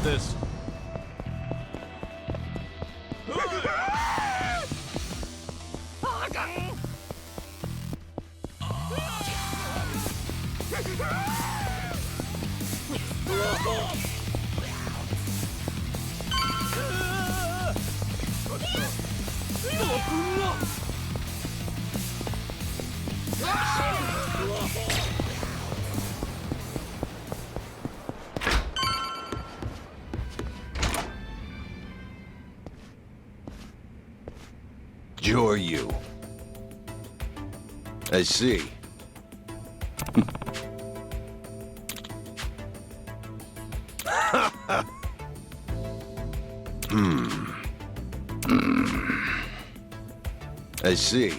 this. You're you. I see. I see.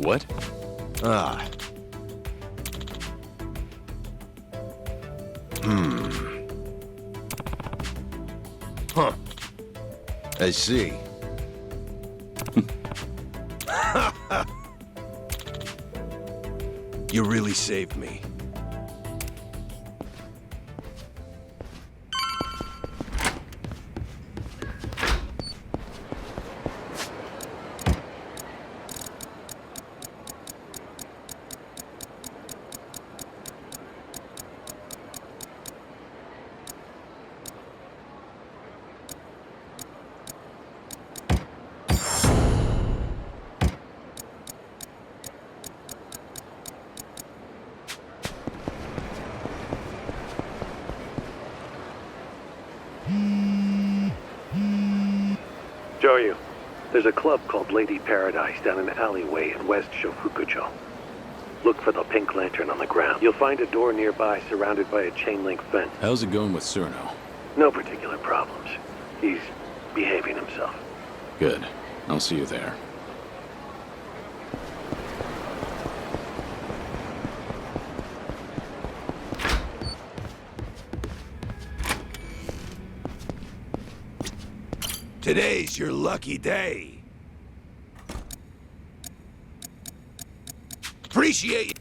What? Ah. Huh. I see. You really saved me. Joryu, there's a club called Lady Paradise down an alleyway in West Shofukucho. Look for the pink lantern on the ground. You'll find a door nearby surrounded by a chain-link fence. How's it going with Cerno? No particular problems. He's behaving himself. Good. I'll see you there. Today's your lucky day. Appreciate it.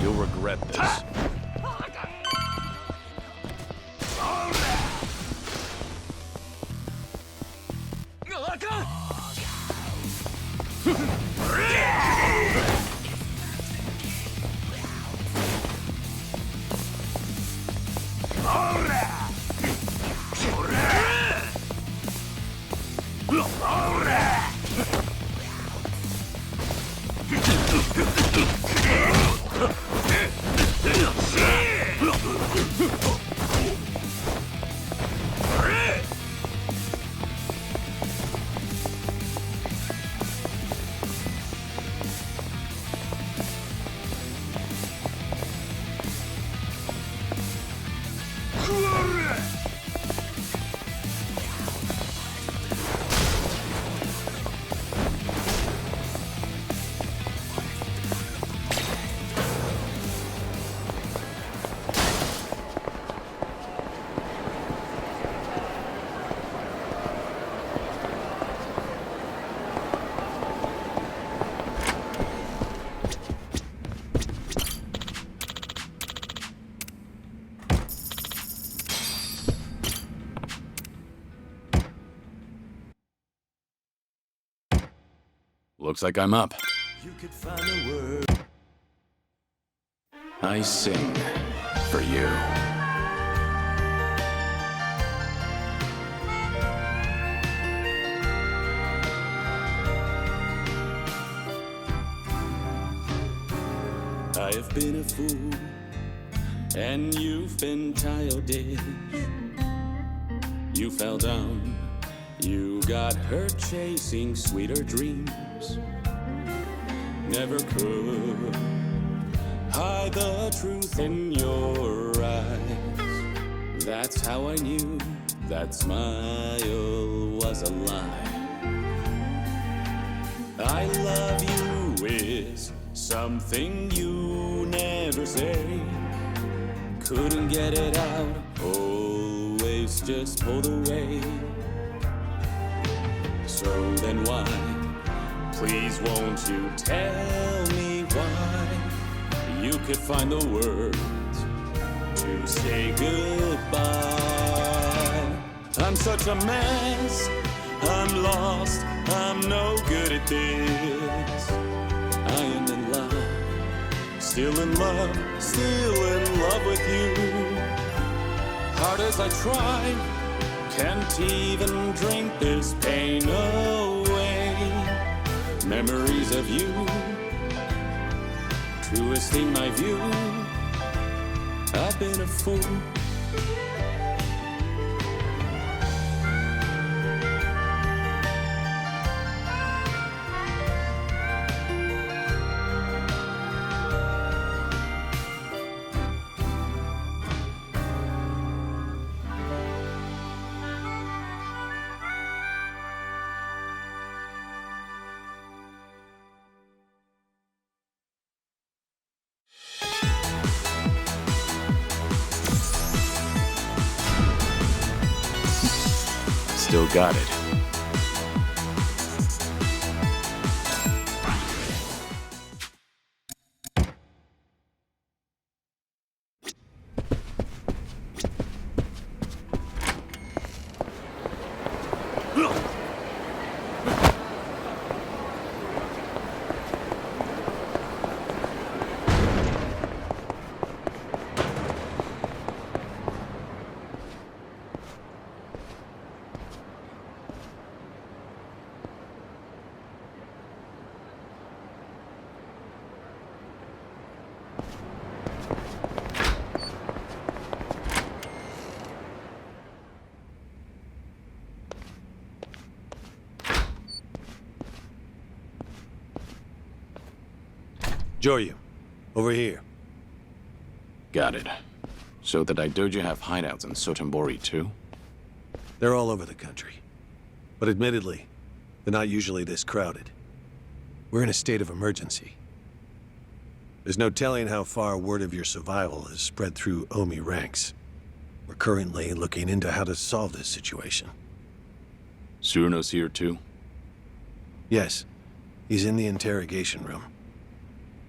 You'll regret this. Looks like I'm up. You could find a word. I sing for you. I have been a fool, and you've been childish. You fell down, you got hurt chasing sweeter dreams. Never could hide the truth in your eyes. That's how I knew that smile was a lie. I love you is something you never say. Couldn't get it out, always just pulled away. So then why, please won't you tell me why you could find the words to say goodbye? I'm such a mess, I'm lost, I'm no good at this. I am in love, still in love, still in love with you. Hard as I try, can't even drink this pain away. Memories of you twisting my view. I've been a fool. Still got it. Joryu, over here. Got it. So the Daidoji have hideouts in Sotenbori too? They're all over the country. But admittedly, they're not usually this crowded. We're in a state of emergency. There's no telling how far word of your survival has spread through Omi ranks. We're currently looking into how to solve this situation. Suruno's here too? Yes, he's in the interrogation room.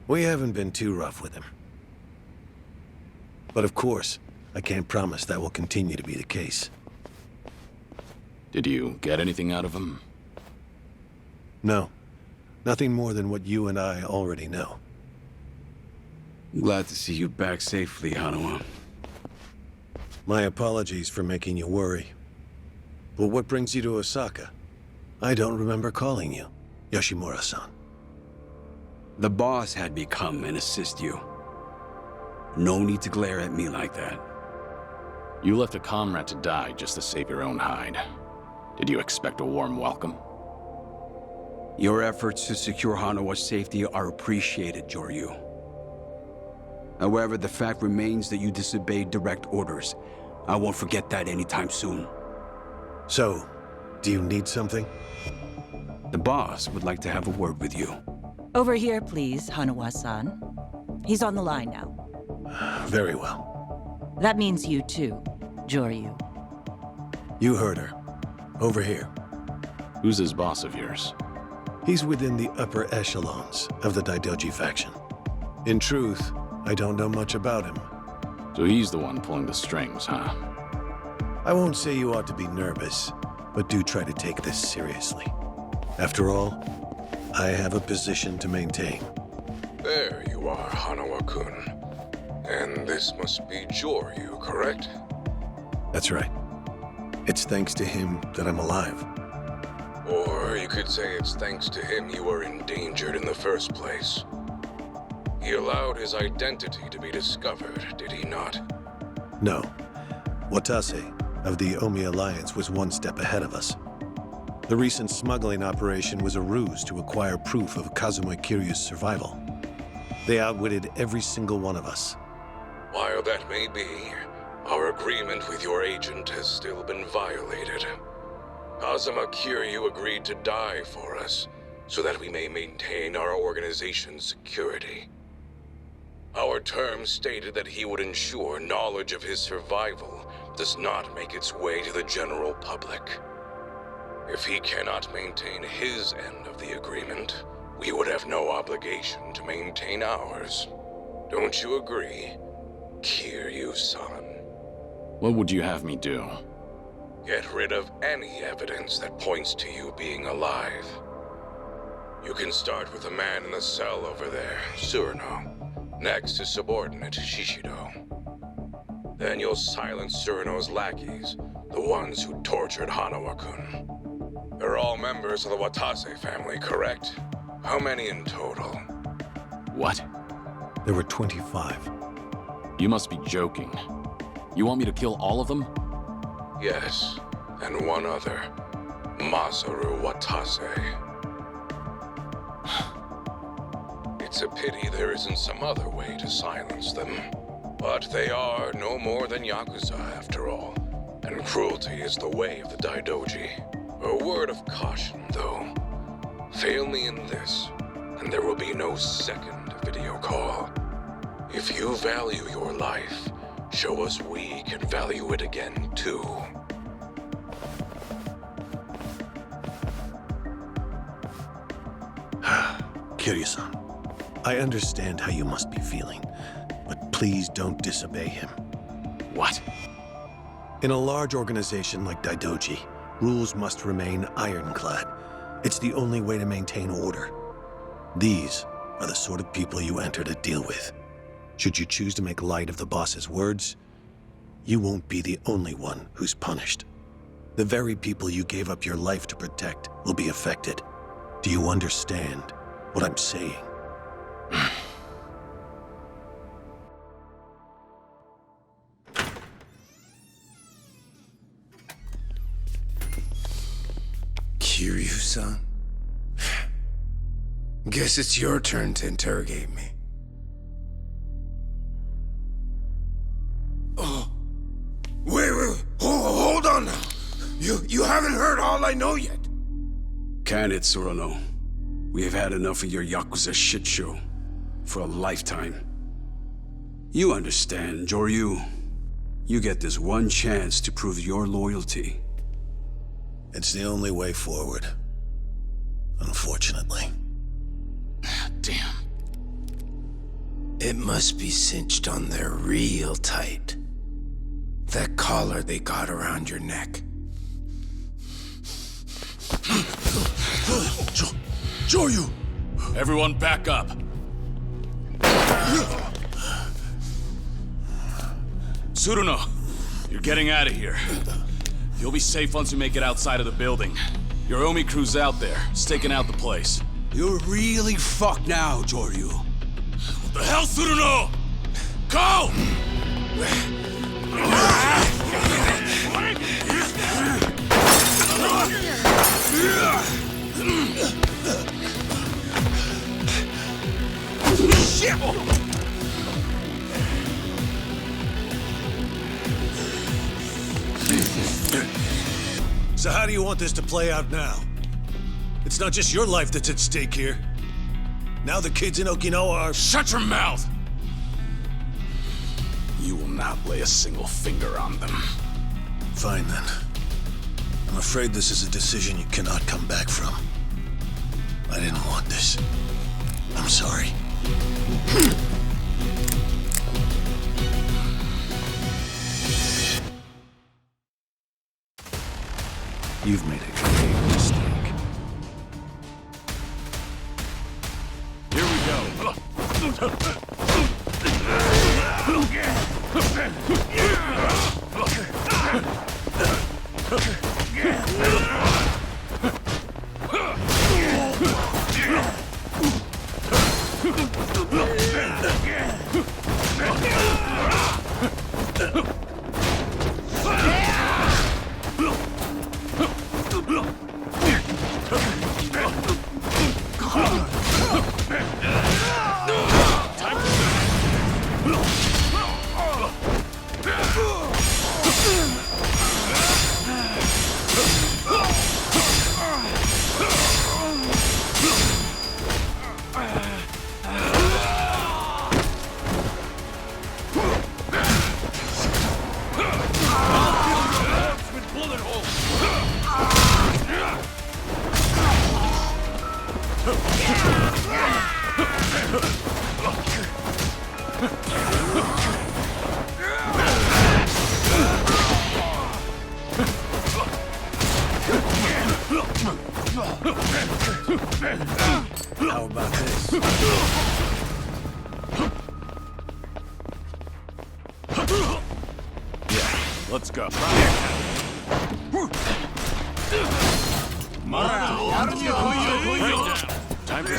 We haven't been too rough with him. But of course, I can't promise that will continue to be the case. Did you get anything out of him? No, nothing more than what you and I already know. Glad to see you back safely, Hanawa. My apologies for making you worry. But what brings you to Osaka? I don't remember calling you, Yoshimura-san. The boss had me come and assist you. No need to glare at me like that. You left a comrade to die just to save your own hide. Did you expect a warm welcome? Your efforts to secure Hanawa's safety are appreciated, Joryu. However, the fact remains that you disobeyed direct orders. I won't forget that anytime soon. So, do you need something? The boss would like to have a word with you. Over here, please, Hanawa-san. He's on the line now. Very well. That means you too, Joryu. You heard her. Over here. Who's this boss of yours? He's within the upper echelons of the Daidoji faction. In truth, I don't know much about him. So he's the one pulling the strings, huh? I won't say you ought to be nervous, but do try to take this seriously. After all, I have a position to maintain. There you are, Hanawa-kun. And this must be Joryu, correct? That's right. It's thanks to him that I'm alive. Or you could say it's thanks to him you were endangered in the first place. He allowed his identity to be discovered, did he not? No. Watase of the Omi Alliance was one step ahead of us. The recent smuggling operation was a ruse to acquire proof of Kazuma Kiryu's survival. They outwitted every single one of us. While that may be, our agreement with your agent has still been violated. Kazuma Kiryu agreed to die for us, so that we may maintain our organization's security. Our terms stated that he would ensure knowledge of his survival does not make its way to the general public. If he cannot maintain his end of the agreement, we would have no obligation to maintain ours. Don't you agree, Kiryu-san? What would you have me do? Get rid of any evidence that points to you being alive. You can start with the man in the cell over there, Surino. Next is subordinate Shishido. Then you'll silence Surino's lackeys, the ones who tortured Hanawa-kun. They're all members of the Watase family, correct? How many in total? What? There were 25. You must be joking. You want me to kill all of them? Yes, and one other. Masaru Watase. It's a pity there isn't some other way to silence them. But they are no more than Yakuza, after all. And cruelty is the way of the Daidoji. A word of caution, though. Fail me in this, and there will be no second video call. If you value your life, show us we can value it again, too. Kiryu-san, I understand how you must be feeling, but please don't disobey him. What? In a large organization like Daidoji, rules must remain ironclad. It's the only way to maintain order. These are the sort of people you enter to deal with. Should you choose to make light of the boss's words, you won't be the only one who's punished. The very people you gave up your life to protect will be affected. Do you understand what I'm saying? Kiryu-san? Guess it's your turn to interrogate me. Oh. Wait, hold on now. You haven't heard all I know yet. Can it, Surino? We have had enough of your Yakuza shit show. For a lifetime. You understand, Joryu. You get this one chance to prove your loyalty. It's the only way forward. Unfortunately. Damn. It must be cinched on there real tight. That collar they got around your neck. Joryu! Everyone back up. Tsuruno, you're getting out of here. You'll be safe once we make it outside of the building. Your Omi crew's out there, staking out the place. You're really fucked now, Joryu. What the hell, Tsuruno? Go! So how do you want this to play out now? It's not just your life that's at stake here. Now the kids in Okinawa are— Shut your mouth! You will not lay a single finger on them. Fine then. I'm afraid this is a decision you cannot come back from. I didn't want this. I'm sorry. You've made a grave mistake. Here we go. Time Let's go. Time for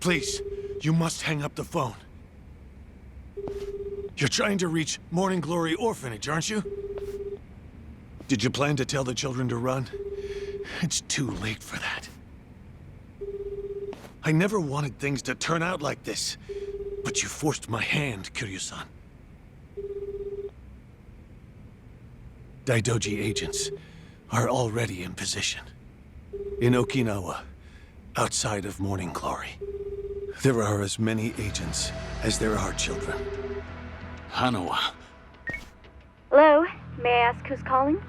Please, you must hang up the phone. You're trying to reach Morning Glory Orphanage, aren't you? Did you plan to tell the children to run? It's too late for that. I never wanted things to turn out like this, but you forced my hand, Kiryu-san. Daidoji agents are already in position. In Okinawa, outside of Morning Glory. There are as many agents as there are children. Hanawa. Hello, may I ask who's calling?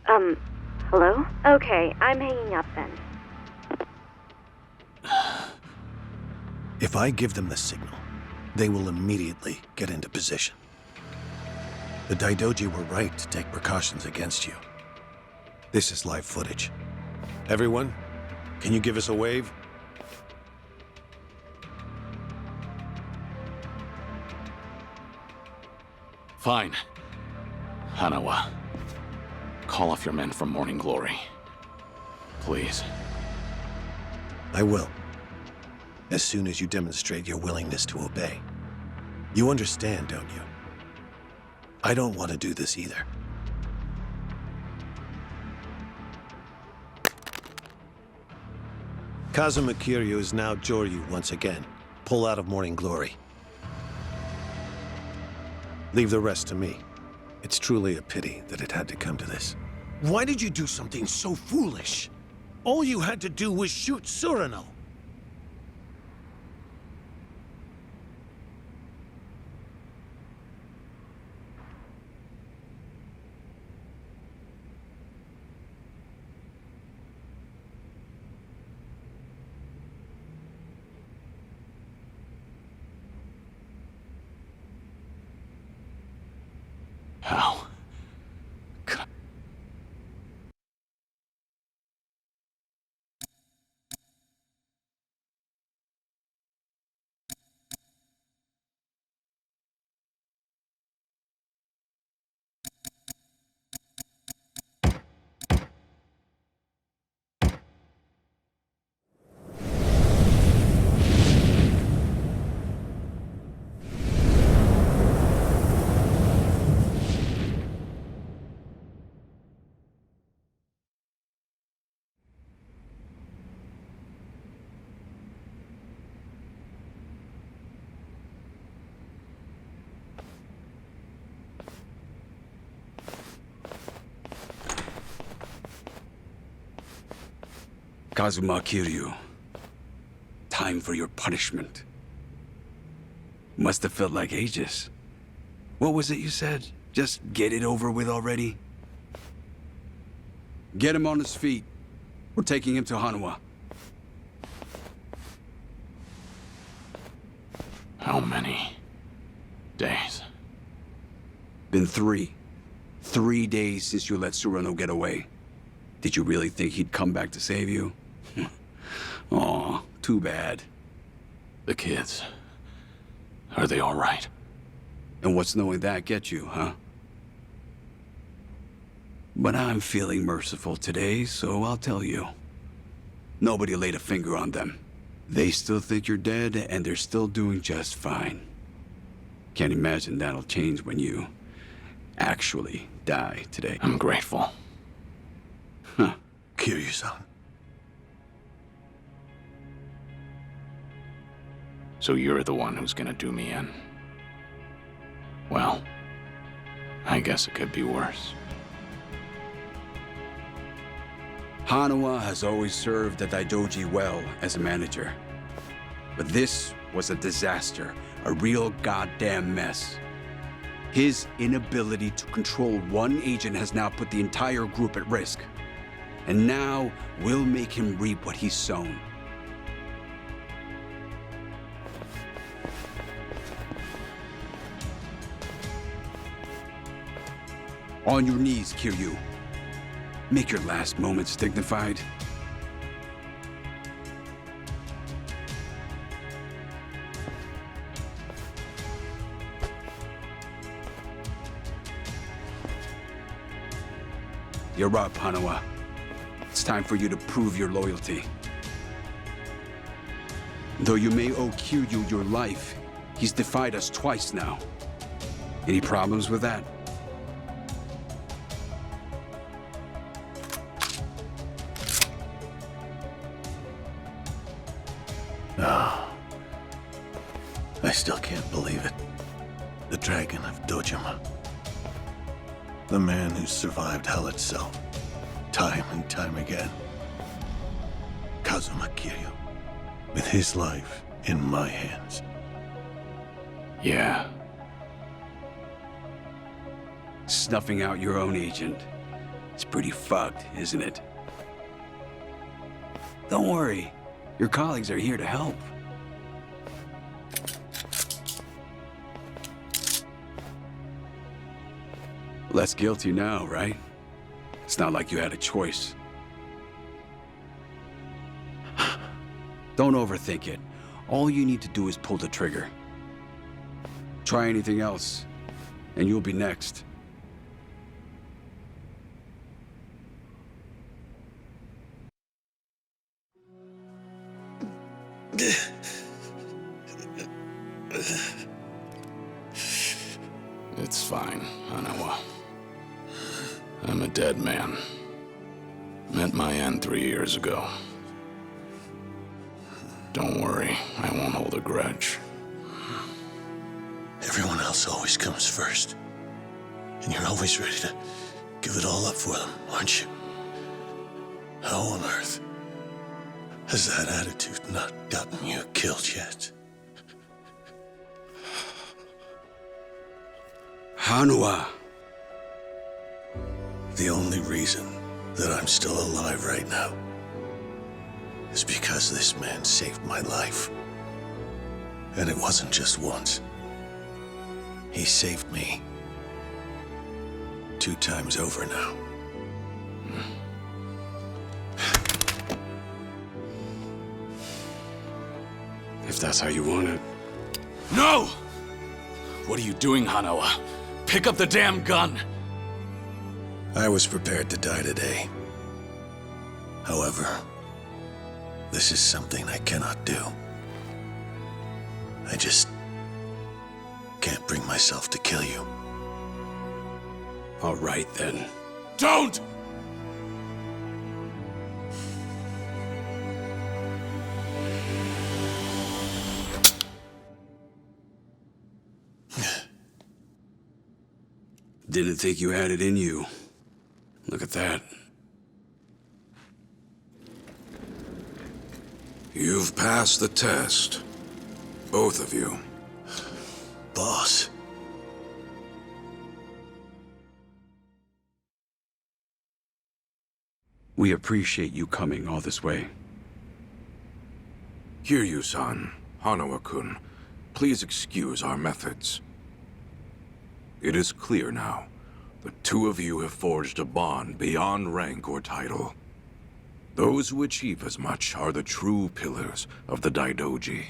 Hello? Okay, I'm hanging up then. If I give them the signal, they will immediately get into position. The Daidoji were right to take precautions against you. This is live footage. Everyone, can you give us a wave? Fine. Hanawa, call off your men from Morning Glory. Please. I will. As soon as you demonstrate your willingness to obey. You understand, don't you? I don't want to do this either. Kazuma Kiryu is now Joryu once again. Pull out of Morning Glory. Leave the rest to me. It's truly a pity that it had to come to this. Why did you do something so foolish? All you had to do was shoot Surano. How? Could I... Kazuma Kiryu, time for your punishment. Must have felt like ages. What was it you said? Just get it over with already? Get him on his feet. We're taking him to Hanwha. How many days? Been 3. 3 days since you let Surano get away. Did you really think he'd come back to save you? Aw, too bad. The kids. Are they all right? And what's knowing that get you, huh? But I'm feeling merciful today, so I'll tell you. Nobody laid a finger on them. They still think you're dead, and they're still doing just fine. Can't imagine that'll change when you actually die today. I'm grateful. Huh. Kiryu-san. So you're the one who's gonna do me in. Well, I guess it could be worse. Hanwha has always served the Daidoji well as a manager. But this was a disaster, a real goddamn mess. His inability to control one agent has now put the entire group at risk. And now we'll make him reap what he's sown. On your knees, Kiryu. Make your last moments dignified. You're up, Hanwha. It's time for you to prove your loyalty. Though you may owe Kiryu your life, he's defied us twice now. Any problems with that? I still can't believe it. The Dragon of Dojima. The man who survived hell itself, time and time again. Kazuma Kiryu, with his life in my hands. Yeah. Snuffing out your own agent. It's pretty fucked, isn't it? Don't worry. Your colleagues are here to help. Less guilty now, right? It's not like you had a choice. Don't overthink it. All you need to do is pull the trigger. Try anything else, and you'll be next. It's fine, Hanwha. I'm a dead man. Met my end 3 years ago. Don't worry, I won't hold a grudge. Everyone else always comes first. And you're always ready to give it all up for them, aren't you? How on earth has that attitude not gotten you killed yet? Hanwha. The only reason that I'm still alive right now is because this man saved my life. And it wasn't just once. He saved me 2 times over now. If that's how you want it. No! What are you doing, Hanwha? Pick up the damn gun! I was prepared to die today. However, this is something I cannot do. I just can't bring myself to kill you. All right, then. Don't! Didn't think you had it in you. Look at that. You've passed the test. Both of you. Boss. We appreciate you coming all this way. Kiryu-san, Hanawa-kun, please excuse our methods. It is clear now. The two of you have forged a bond beyond rank or title. Those who achieve as much are the true pillars of the Daidoji.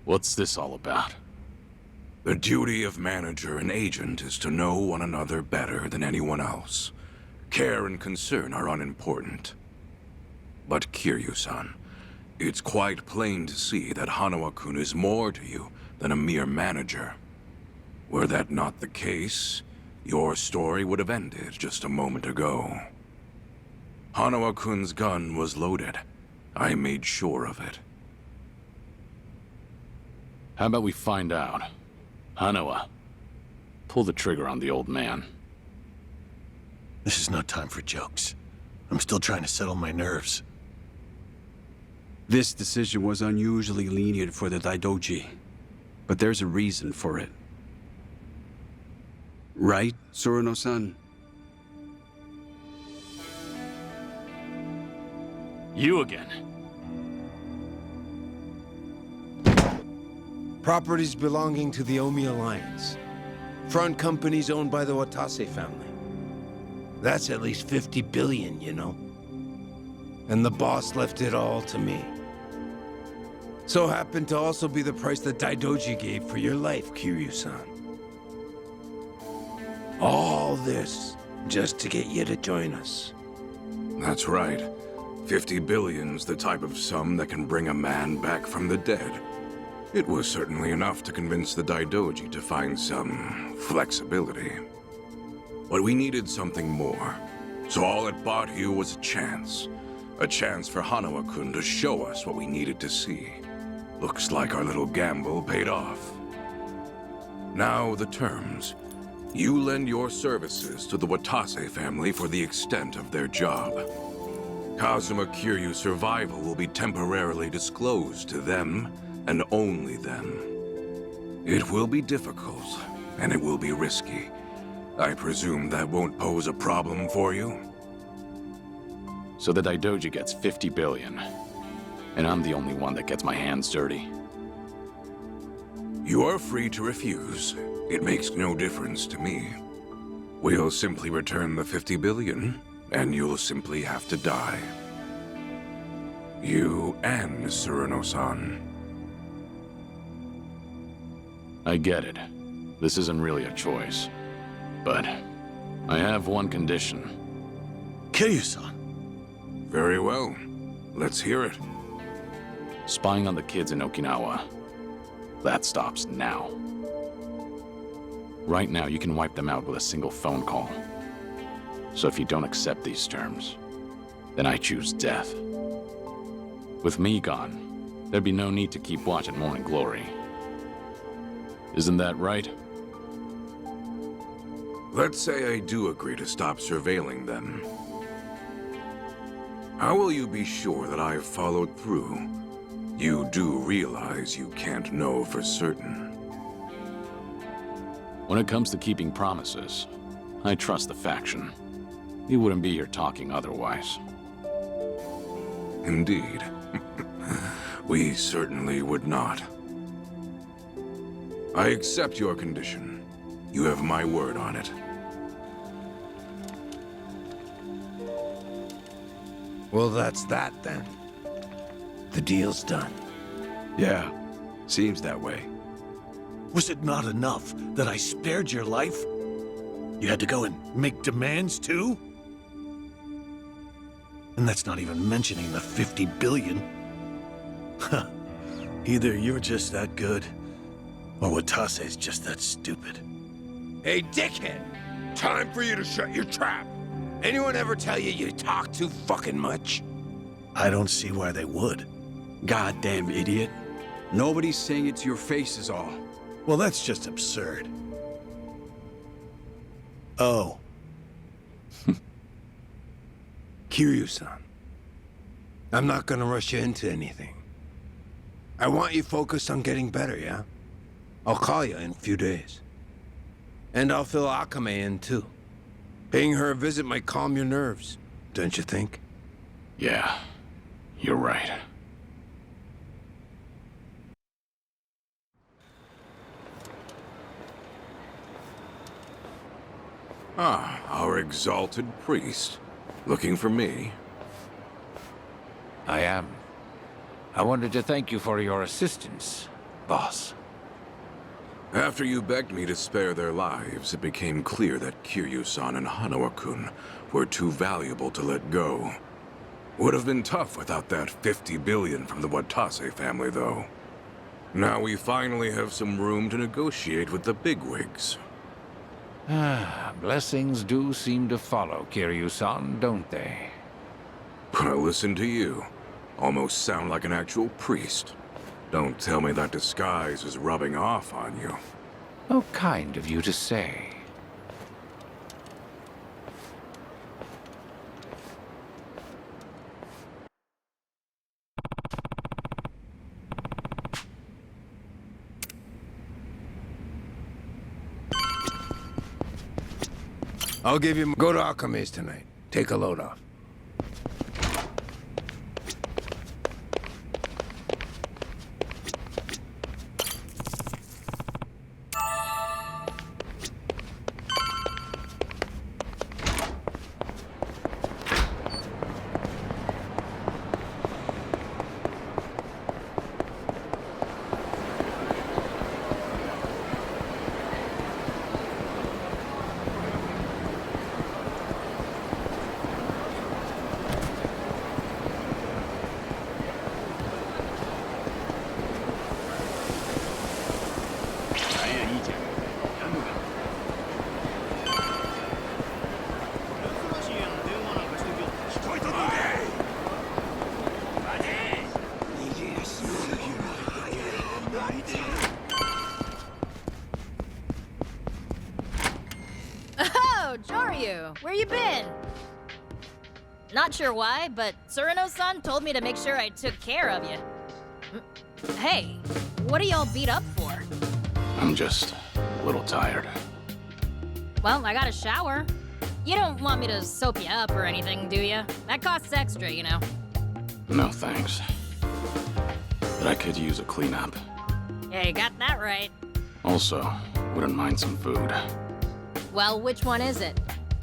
What's this all about? The duty of manager and agent is to know one another better than anyone else. Care and concern are unimportant. But Kiryu-san, it's quite plain to see that Hanawa-kun is more to you than a mere manager. Were that not the case, your story would have ended just a moment ago. Hanawa-kun's gun was loaded. I made sure of it. How about we find out? Hanawa, pull the trigger on the old man. This is no time for jokes. I'm still trying to settle my nerves. This decision was unusually lenient for the Daidoji, but there's a reason for it. Right, Surano-san? You again. Properties belonging to the Omi Alliance. Front companies owned by the Watase family. That's at least 50 billion, you know. And the boss left it all to me. So happened to also be the price that Daidoji gave for your life, Kiryu-san. All this just to get you to join us. That's right. 50 billion's the type of sum that can bring a man back from the dead. It was certainly enough to convince the Daidoji to find some flexibility. But we needed something more. So all it bought you was a chance. A chance for Hanawa-kun to show us what we needed to see. Looks like our little gamble paid off. Now the terms. You lend your services to the Watase family for the extent of their job. Kazuma Kiryu's survival will be temporarily disclosed to them, and only them. It will be difficult, and it will be risky. I presume that won't pose a problem for you? So the Daidoji gets 50 billion, and I'm the only one that gets my hands dirty. You are free to refuse. It makes no difference to me. We'll simply return the 50 billion, and you'll simply have to die. You and Surano-san. I get it. This isn't really a choice. But I have one condition. Kiryu-san. Very well. Let's hear it. Spying on the kids in Okinawa. That stops now. Right now, you can wipe them out with a single phone call. So if you don't accept these terms, then I choose death. With me gone, there'd be no need to keep watching Morning Glory. Isn't that right? Let's say I do agree to stop surveilling them. How will you be sure that I've followed through? You do realize you can't know for certain. When it comes to keeping promises, I trust the faction. We wouldn't be here talking otherwise. Indeed. We certainly would not. I accept your condition. You have my word on it. Well, that's that then. The deal's done. Yeah, seems that way. Was it not enough that I spared your life? You had to go and make demands too? And that's not even mentioning the 50 billion. Huh. Either you're just that good, or Watase's just that stupid. Hey, dickhead! Time for you to shut your trap! Anyone ever tell you you talk too fucking much? I don't see why they would. Goddamn idiot. Nobody's saying it to your face is all. Well, that's just absurd. Oh. Kiryu-san. I'm not gonna rush you into anything. I want you focused on getting better, yeah? I'll call you in a few days. And I'll fill Akame in, too. Paying her a visit might calm your nerves, don't you think? Yeah, you're right. Ah, our exalted priest. Looking for me? I am. I wanted to thank you for your assistance, boss. After you begged me to spare their lives, it became clear that Kiryu-san and Hanawa-kun were too valuable to let go. Would have been tough without that 50 billion from the Watase family, though. Now we finally have some room to negotiate with the bigwigs. Blessings do seem to follow Kiryu-san, don't they? But listen to you. Almost sound like an actual priest. Don't tell me that disguise is rubbing off on you. Oh, kind of you to say. I'll give you... Go to Akame's tonight. Take a load off. Oh, Joryu, where you been? Not sure why, but Surano-san told me to make sure I took care of you. Hey, what are y'all beat up for? I'm just a little tired. Well, I got a shower. You don't want me to soap you up or anything, do you? That costs extra, you know. No thanks. But I could use a cleanup. Yeah, you got that right. Also, wouldn't mind some food. Well, which one is it?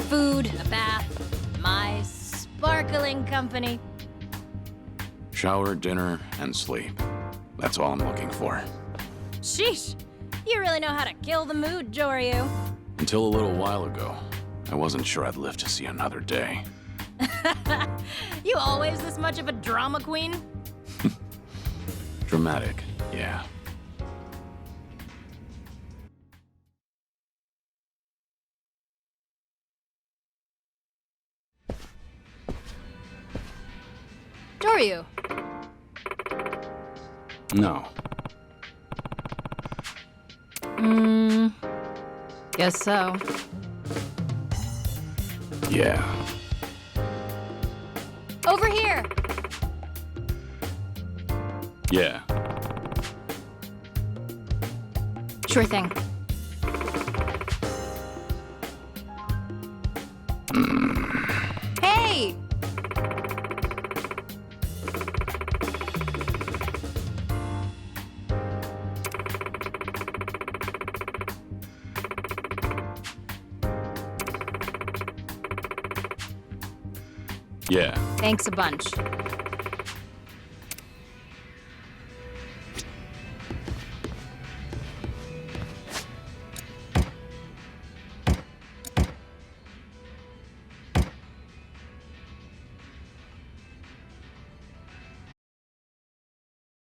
Food, a bath, my sparkling company? Shower, dinner, and sleep. That's all I'm looking for. Sheesh, you really know how to kill the mood, Joryu. Until a little while ago, I wasn't sure I'd live to see another day. You always this much of a drama queen? Dramatic, yeah. Joryu. No. Guess so. Yeah. Over here! Yeah. Sure thing. Hey! Yeah. Thanks a bunch.